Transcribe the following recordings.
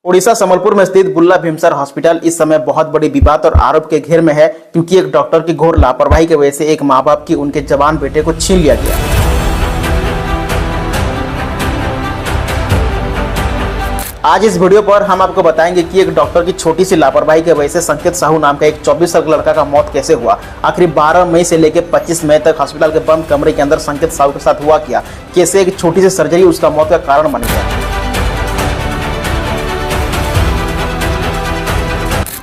ओडिशा संबलपुर में स्थित बुल्ला भीमसर हॉस्पिटल इस समय बहुत बड़ी विवाद और आरोप के घेर में है, क्योंकि एक डॉक्टर की घोर लापरवाही की वजह से एक मां बाप की उनके जवान बेटे को छीन लिया गया। आज इस वीडियो पर हम आपको बताएंगे कि एक डॉक्टर की छोटी सी लापरवाही की वजह से संकेत साहू नाम का एक 24 साल का लड़का का मौत कैसे हुआ। आखिर 12 मई से लेकर 25 मई तक हॉस्पिटल के बंद कमरे के अंदर संकेत साहू के साथ हुआ क्या, कैसे एक छोटी सी सर्जरी उसका मौत का कारण बन गया।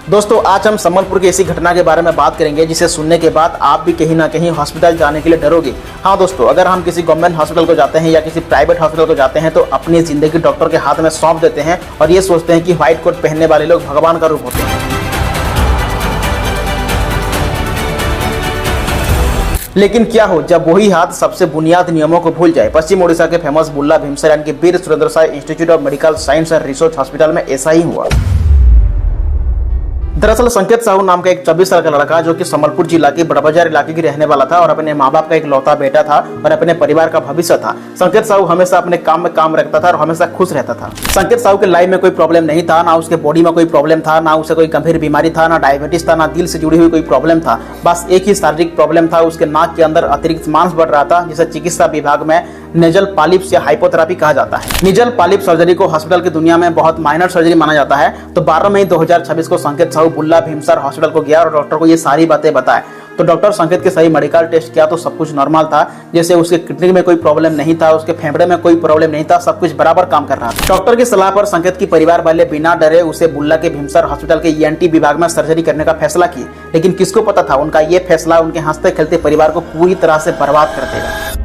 दोस्तों, आज हम संबलपुर की ऐसी घटना के बारे में बात करेंगे जिसे सुनने के बाद आप भी कहीं ना कहीं हॉस्पिटल जाने के लिए डरोगे। हाँ दोस्तों, अगर हम किसी गवर्नमेंट हॉस्पिटल को जाते हैं या किसी प्राइवेट हॉस्पिटल को जाते हैं तो अपनी जिंदगी डॉक्टर के हाथ में सौंप देते हैं और ये सोचते हैं कि व्हाइट कोट पहनने वाले लोग भगवान का रूप होते हैं। लेकिन क्या हो जब वही हाथ सबसे बुनियाद नियमों को भूल जाए। पश्चिम ओडिशा के फेमस बुल्ला भीमसर यानी कि Veer Surendra Sai institute of medical science and research hospital में ऐसा ही हुआ। दरअसल संकेत साहू नाम का एक 24 साल का लड़का जो कि संबलपुर जिला के बड़बाजार इलाके की रहने वाला था और अपने माँ बाप का एक लौता बेटा था और अपने परिवार का भविष्य था। संकेत साहू हमेशा अपने काम में काम रखता था और हमेशा खुश रहता था। संकेत साहू के लाइफ में कोई प्रॉब्लम नहीं था, ना उसके बॉडी में कोई प्रॉब्लम था, ना उसे कोई गंभीर बीमारी था, ना डायबिटीज था, ना दिल से जुड़ी हुई कोई प्रॉब्लम था। बस एक ही शारीरिक प्रॉब्लम था, उसके नाक के अंदर अतिरिक्त मांस बढ़ रहा था, जिसे चिकित्सा विभाग में नेजल पॉलिप्स या हाइपोथेरेपी कहा जाता है। नेजल पॉलिप सर्जरी को हॉस्पिटल की दुनिया में बहुत माइनर सर्जरी माना जाता है। तो 12 मई 2026 को संकेत साहू बुल्ला भीमसर हॉस्पिटल को गया और डॉक्टर को ये सारी बातें बताए। तो डॉक्टर संकेत के सही मेडिकल टेस्ट किया तो सब कुछ नॉर्मल था, जैसे उसके किडनी में कोई प्रॉब्लम नहीं था, उसके फेफड़े में कोई प्रॉब्लम नहीं था, सब कुछ बराबर काम कर रहा था। डॉक्टर की सलाह पर संकेत की परिवार वाले बिना डरे उसे बुल्ला के भीमसर हॉस्पिटल के ENT विभाग में सर्जरी करने का फैसला किए। लेकिन किसको पता था उनका ये फैसला उनके हंसते खेलते परिवार को पूरी तरह से बर्बाद कर देगा।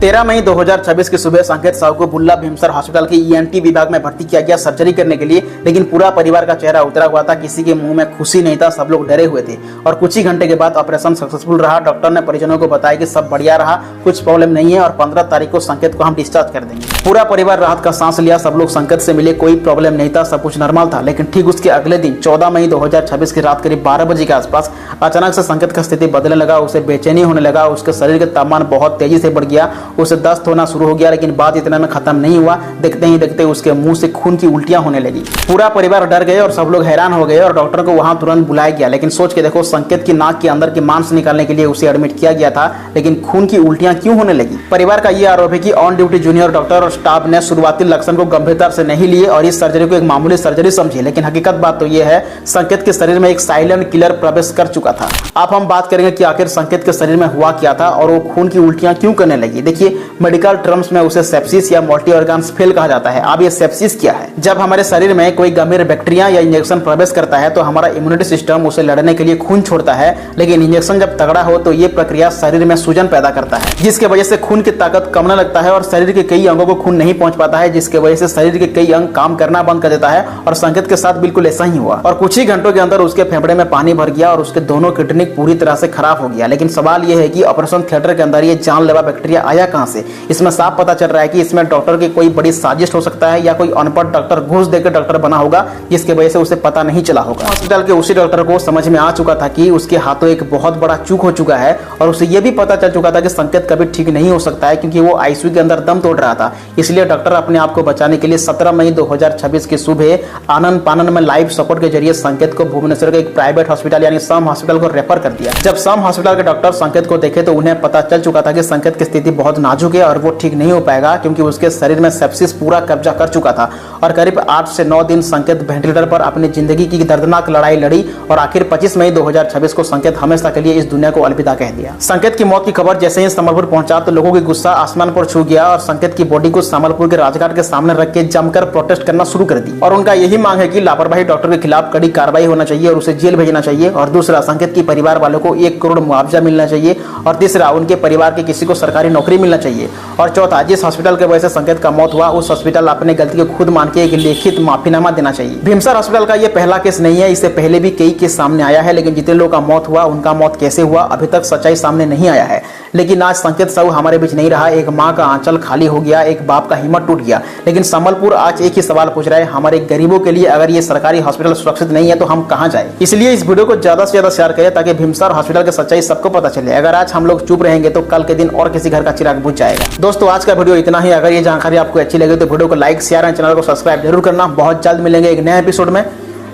13 मई 2026 की सुबह संकेत साहू को बुल्ला भीमसर हॉस्पिटल के ENT विभाग में भर्ती किया गया सर्जरी करने के लिए। लेकिन पूरा परिवार का चेहरा उतरा हुआ था, किसी के मुंह में खुशी नहीं था, सब लोग डरे हुए थे। और कुछ ही घंटे के बाद ऑपरेशन सक्सेसफुल रहा। डॉक्टर ने परिजनों को बताया कि सब बढ़िया रहा, कुछ प्रॉब्लम नहीं है और 15 तारीख को संकेत को हम डिस्चार्ज कर देंगे। पूरा परिवार राहत का सांस लिया, सब लोग संकेत से मिले, कोई प्रॉब्लम नहीं था, सब कुछ नॉर्मल था। लेकिन ठीक उसके अगले दिन 14 मई 2026 की रात करीब 12 बजे के आसपास अचानक से संकेत का स्थिति बदलने लगा, उसे बेचैनी होने लगा, उसके शरीर का तापमान बहुत तेजी से बढ़ गया, उसे दस्त होना शुरू हो गया। लेकिन बात इतना में खत्म नहीं हुआ, देखते ही देखते उसके मुंह से खून की उल्टियां होने लगी। पूरा परिवार डर गए और सब लोग हैरान हो गए और डॉक्टर को वहां तुरंत बुलाया गया। लेकिन सोच के देखो, संकेत की नाक के अंदर के मांस निकालने के लिए उसे एडमिट किया गया था, लेकिन खून की उल्टियां क्यों होने लगी। परिवार का यह आरोप है कि ऑन ड्यूटी जूनियर डॉक्टर और स्टाफ ने शुरुआती लक्षण को गंभीरता से नहीं लिए और इस सर्जरी को एक मामूली सर्जरी समझी। लेकिन हकीकत बात तो यह है, संकेत के शरीर में एक साइलेंट किलर प्रवेश कर चुका था। अब हम बात करेंगे कि आखिर संकेत के शरीर में हुआ क्या था और वो खून की उल्टियां क्यों करने लगी। देखिए, मेडिकल टर्म्स में उसे सेप्सिस या मल्टी ऑर्गन फेल कहा जाता है। अब ये सेप्सिस क्या है? जब हमारे शरीर में कोई गंभीर बैक्टीरिया या इंजेक्शन प्रवेश करता है तो हमारा इम्यूनिटी सिस्टम उसे लड़ने के लिए खून छोड़ता है। लेकिन इंजेक्शन जब तगड़ा हो तो ये प्रक्रिया शरीर में सूजन पैदा करता है, जिसकी वजह से खून की ताकत कमने लगता है और शरीर के कई अंगों को खून नहीं पहुंच पाता है, जिसकी वजह से शरीर के कई अंग काम करना बंद कर देता है। और संकेत के साथ बिल्कुल ऐसा ही हुआ और कुछ ही घंटों के अंदर उसके फेफड़े में पानी भर गया और उसके दोनों किडनी पूरी तरह से खराब हो गया। लेकिन सवाल यह है कि ऑपरेशन थिएटर के अंदर ये जानलेवा बैक्टीरिया आया कहां से? इसमें साफ पता चल रहा है कि इसमें डॉक्टर की कोई बड़ी साजिश हो सकता है या कोई अनपढ़ डॉक्टर घूस देकर डॉक्टर बना होगा, जिसकी वजह से उसे पता नहीं चला होगा। हॉस्पिटल के उसी डॉक्टर को समझ में आ चुका था कि उसके हाथों एक बहुत बड़ा चूक हो चुका है और उसे यह भी पता चल चुका था कि संकेत कभी ठीक नहीं हो सकता है, क्योंकि वो ICU के अंदर दम तोड़ रहा था। इसलिए डॉक्टर अपने आप को बचाने के लिए 17 मई 2026 की सुबह आनंद पानन में लाइफ सपोर्ट के जरिए संकेत को भुवनेश्वर के एक प्राइवेट हॉस्पिटल यानी सम हॉस्पिटल को रेफर कर दिया। जब सम हॉस्पिटल के डॉक्टर संकेत को देखे तो उन्हें पता चल चुका था कि संकेत की स्थिति बहुत नाजुक है और वो ठीक नहीं हो पाएगा, क्योंकि उसके शरीर में सेप्सिस पूरा कब्जा कर चुका था। और करीब 8 से 9 दिन संकेत वेंटिलेटर पर अपनी जिंदगी की दर्दनाक लड़ाई लड़ी और आखिर 25 मई 2026 को संकेत हमेशा के लिए इस दुनिया को अलविदा कह दिया। संकेत की मौत की खबर जैसे ही संबलपुर पहुंचा तो लोगों की गुस्सा आसमान पर छू गया और संकेत की बॉडी को संबलपुर के राजघाट के सामने रख के जमकर प्रोटेस्ट करना शुरू कर दी। और उनका यही मांग है कि लापरवाही डॉक्टर के खिलाफ कड़ी कार्रवाई होना चाहिए और उसे जेल भेजना चाहिए। और दूसरा, संकेत की परिवार वालों को 1 करोड़ मुआवजा मिलना चाहिए। और तीसरा, उनके परिवार के किसी को सरकारी नौकरी मिलना चाहिए। और चौथा, जिस हॉस्पिटल के वजह से संकेत का मौत हुआ उस हॉस्पिटल अपने गलती को खुद मान के एक लिखित माफीनामा देना चाहिए। भीमसर हॉस्पिटल का ये पहला केस नहीं है, इससे पहले भी कई केस सामने आया है। लेकिन जितने लोगों का मौत हुआ उनका मौत कैसे हुआ अभी तक सच्चाई सामने नहीं आया है। लेकिन आज संकेत साहू हमारे बीच नहीं रहा, एक माँ का आंचल खाली हो गया, एक बाप का हिम्मत टूट गया। लेकिन संबलपुर आज एक ही सवाल पूछ रहा है, हमारे गरीबों के लिए अगर ये सरकारी हॉस्पिटल सुरक्षित नहीं है तो हम कहाँ जाए। इसलिए इस वीडियो को ज्यादा से ज्यादा शेयर करें ताकि भीमसर हॉस्पिटल की सच्चाई सबको पता चले। अगर आज हम लोग चुप रहेंगे तो कल के दिन और किसी घर का चिराग आग बुझ जाएगा। दोस्तों आज का वीडियो इतना ही। अगर ये जानकारी आपको अच्छी लगे तो वीडियो को लाइक शेयर और चैनल को सब्सक्राइब जरूर करना। बहुत जल्द मिलेंगे एक नए एपिसोड में।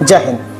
जय हिंद।